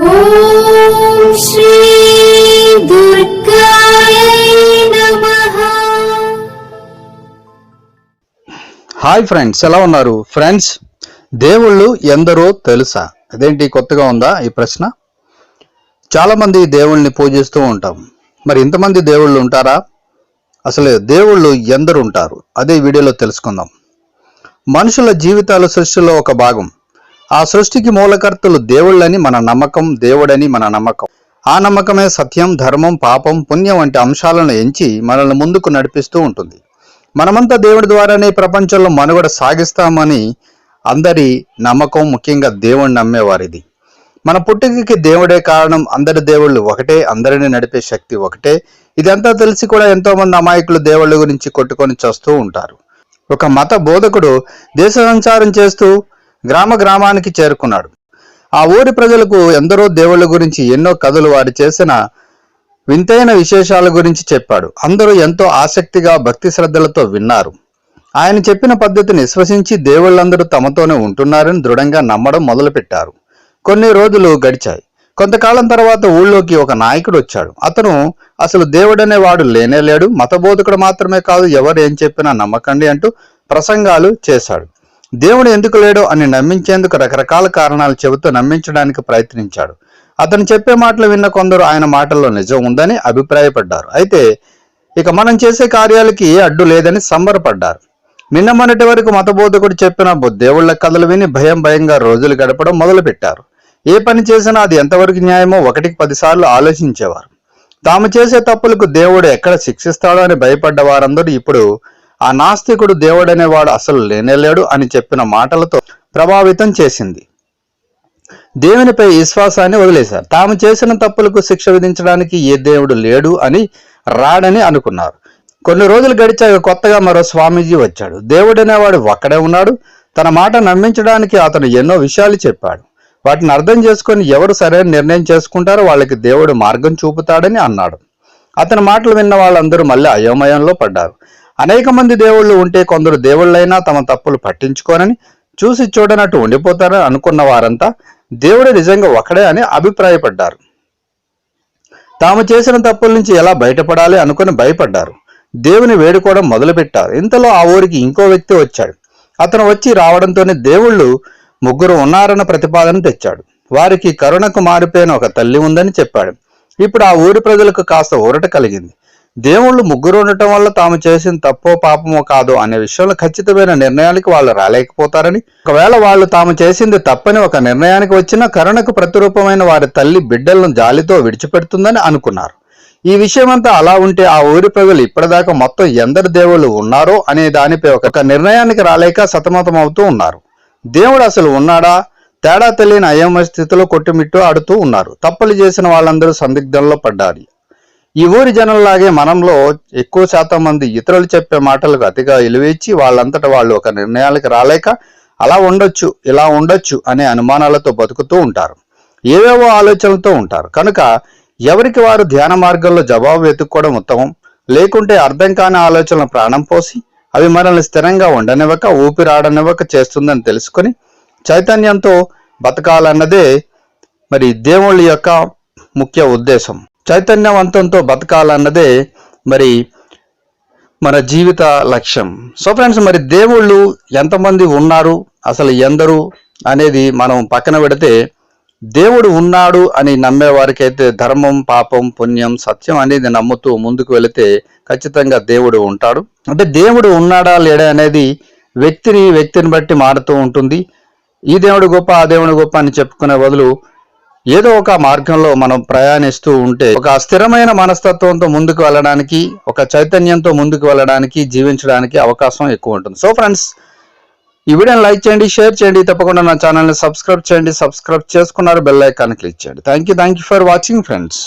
ఓం శ్రీ దుర్గాయ నమః. Hi friends, ఎలా ఉన్నారు ఫ్రెండ్స్? దేవుళ్ళు ఎందరో తెలుసా? అదేంటి కొత్తగా ఉందా ఈ ప్రశ్న? చాలా మంది దేవుళ్ళని పూజిస్తూ ఉంటాం. మరి ఇంతమంది దేవుళ్ళు ఉంటారా? అసలు దేవుళ్ళు ఎందరు ఉంటారు? అదే వీడియోలో తెలుసుకుందాం. మనుషుల జీవితాలు సృష్టిలో ఒక భాగం. ఆ సృష్టికి మూలకర్తలు దేవుళ్ళని మన నమ్మకం, దేవుడని మన నమ్మకం. ఆ నమ్మకమే సత్యం, ధర్మం, పాపం, పుణ్యం వంటి అంశాలను ఎంచి మనల్ని ముందుకు నడిపిస్తూ ఉంటుంది. మనమంతా దేవుడి ద్వారానే ప్రపంచంలో మనుగడ సాగిస్తామని అందరి నమ్మకం, ముఖ్యంగా దేవుణ్ణి నమ్మేవారిది. మన పుట్టుకకి దేవుడే కారణం, అందరి దేవుళ్ళు ఒకటే, అందరిని నడిపే శక్తి ఒకటే. ఇదంతా తెలిసి కూడా ఎంతో మంది అమాయకులు దేవుళ్ళ గురించి కొట్టుకొని చేస్తూ ఉంటారు. ఒక మత బోధకుడు దేశ సంచారం చేస్తూ గ్రామానికి చేరుకున్నాడు. ఆ ఊరి ప్రజలకు ఎందరో దేవుళ్ళ గురించి ఎన్నో కథలు, వారు చేసిన వింతైన విశేషాల గురించి చెప్పాడు. అందరూ ఎంతో ఆసక్తిగా, భక్తి శ్రద్ధలతో విన్నారు. ఆయన చెప్పిన పద్ధతిని విశ్వసించి దేవుళ్ళందరూ తమతోనే ఉంటున్నారని దృఢంగా నమ్మడం మొదలుపెట్టారు. కొన్ని రోజులు గడిచాయి. కొంతకాలం తర్వాత ఊళ్ళోకి ఒక నాయకుడు వచ్చాడు. అతను అసలు దేవుడనే వాడు లేనే లేడు, మతబోధకుడు మాత్రమే కాదు, ఎవరు ఏం చెప్పినా నమ్మకండి అంటూ ప్రసంగాలు చేశాడు. దేవుడు ఎందుకు లేడో అని నమ్మించేందుకు రకరకాల కారణాలు చెబుతూ నమ్మించడానికి ప్రయత్నించాడు. అతను చెప్పే మాటలు విన్న కొందరు ఆయన మాటల్లో నిజం ఉందని అభిప్రాయపడ్డారు. అయితే ఇక మనం చేసే కార్యాలకి ఏ అడ్డు లేదని సంబరపడ్డారు. నిన్న మొన్నటి వరకు మతబోధకుడు చెప్పిన దేవుళ్ళ కథలు విని భయంగా రోజులు గడపడం మొదలుపెట్టారు. ఏ పని చేసినా అది ఎంతవరకు న్యాయమో 1కి 10 సార్లు ఆలోచించేవారు. తాము చేసే తప్పులకు దేవుడు ఎక్కడ శిక్షిస్తాడో అని భయపడ్డ వారందరూ ఇప్పుడు ఆ నాస్తికుడు దేవుడనేవాడు అసలు లేనేలేడు అని చెప్పిన మాటలతో ప్రభావితం చేసింది. దేవునిపై విశ్వాసాన్ని వదిలేశారు. తాము చేసిన తప్పులకు శిక్ష విధించడానికి ఏ దేవుడు లేడు అని రాడని అనుకున్నారు. కొన్ని రోజులు గడిచాక కొత్తగా మరో స్వామీజీ వచ్చాడు. దేవుడనేవాడు ఒక్కడే ఉన్నాడు. తన మాట నమ్మించడానికి అతను ఎన్నో విషయాలు చెప్పాడు. వాటిని అర్థం చేసుకొని ఎవరు సరైన నిర్ణయం చేసుకుంటారో వాళ్ళకి దేవుడు మార్గం చూపుతాడని అన్నాడు. అతని మాటలు విన్న వాళ్ళందరూ మళ్ళీ అయోమయంలో పడ్డారు. అనేక మంది దేవుళ్ళు ఉంటే కొందరు దేవుళ్ళైనా తమ తప్పులు పట్టించుకోనని, చూసి చూడనట్టు ఉండిపోతారని అనుకున్న వారంతా దేవుడు నిజంగా ఒకడే అని అభిప్రాయపడ్డారు. తాము చేసిన తప్పుల నుంచి ఎలా బయటపడాలి అనుకుని భయపడ్డారు. దేవుని వేడుకోవడం మొదలుపెట్టారు. ఇంతలో ఆ ఊరికి ఇంకో వ్యక్తి వచ్చాడు. అతను వచ్చి రావడంతోనే దేవుళ్ళు 3 ఉన్నారన్న ప్రతిపాదన తెచ్చాడు. వారికి కరుణకు మారిపోయిన ఒక తల్లి ఉందని చెప్పాడు. ఇప్పుడు ఆ ఊరి ప్రజలకు కాస్త ఊరట కలిగింది. దేవుళ్ళు 3 ఉండటం వల్ల తాము చేసిన తప్పో పాపమో కాదో అనే విషయంలో ఖచ్చితమైన నిర్ణయానికి వాళ్ళు రాలేకపోతారని, ఒకవేళ వాళ్ళు తాము చేసింది తప్పని ఒక నిర్ణయానికి వచ్చినా కరుణకు ప్రతిరూపమైన వారి తల్లి బిడ్డలను జాలితో విడిచిపెడుతుందని అనుకున్నారు. ఈ విషయమంతా అలా ఉంటే ఆ ఊరి ప్రజలు ఇప్పటిదాకా మొత్తం ఎందరు దేవుళ్ళు ఉన్నారో అనే దానిపై ఒక నిర్ణయానికి రాలేక సతమతం అవుతూ ఉన్నారు. దేవుడు అసలు ఉన్నాడా? తేడా తెలియని అయోమయ స్థితిలో కొట్టుమిట్టు ఆడుతూ ఉన్నారు. తప్పులు చేసిన వాళ్ళందరూ సందిగ్ధంలో పడ్డారు. ఈ ఊరి జనంలాగే మనంలో ఎక్కువ శాతం మంది ఇతరులు చెప్పే మాటలకు అతిగా ఇలువేచి వాళ్ళంతటా వాళ్ళు ఒక నిర్ణయాలకు రాలేక అలా ఉండొచ్చు, ఇలా ఉండొచ్చు అనే అనుమానాలతో బతుకుతూ ఉంటారు. ఏవేవో ఆలోచనలతో ఉంటారు. కనుక ఎవరికి వారు ధ్యాన మార్గంలో జవాబు వెతుక్కోవడం ఉత్తమం. లేకుంటే అర్థం కాని ఆలోచనలు ప్రాణం పోసి అవి మనల్ని స్థిరంగా ఉండనివ్వక, ఊపిరాడనివ్వక చేస్తుందని తెలుసుకొని చైతన్యంతో బతకాలన్నదే మరి దేవుళ్ళ యొక్క ముఖ్య ఉద్దేశం. చైతన్యవంతంతో బతకాలన్నదే మరి మన జీవిత లక్ష్యం. సో ఫ్రెండ్స్, మరి దేవుళ్ళు ఎంతమంది ఉన్నారు, అసలు ఎందరు అనేది మనం పక్కన పెడితే, దేవుడు ఉన్నాడు అని నమ్మే వారికైతే ధర్మం, పాపం, పుణ్యం, సత్యం అనేది నమ్ముతూ ముందుకు వెళితే ఖచ్చితంగా దేవుడు ఉంటాడు. అంటే దేవుడు ఉన్నాడా లేడా అనేది వ్యక్తిని బట్టి మారుతూ ఉంటుంది. ఈ దేవుడు గొప్ప, ఆ దేవుడు గొప్ప అని చెప్పుకునే బదులు ఏదో ఒక మార్గంలో మనం ప్రయాణిస్తూ ఉంటే ఒక స్థిరమైన మనస్తత్వంతో ముందుకు వెళ్ళడానికి, ఒక చైతన్యంతో ముందుకు వెళ్ళడానికి, జీవించడానికి అవకాశం ఎక్కువ ఉంటుంది. సో ఫ్రెండ్స్, ఈ వీడియోని లైక్ చేయండి, షేర్ చేయండి, తప్పకుండా నా ఛానల్ని సబ్స్క్రైబ్ చేయండి. సబ్స్క్రైబ్ చేసుకున్నారు, బెల్ ఐకాన్ క్లిక్ చేయండి. Thank you for watching friends.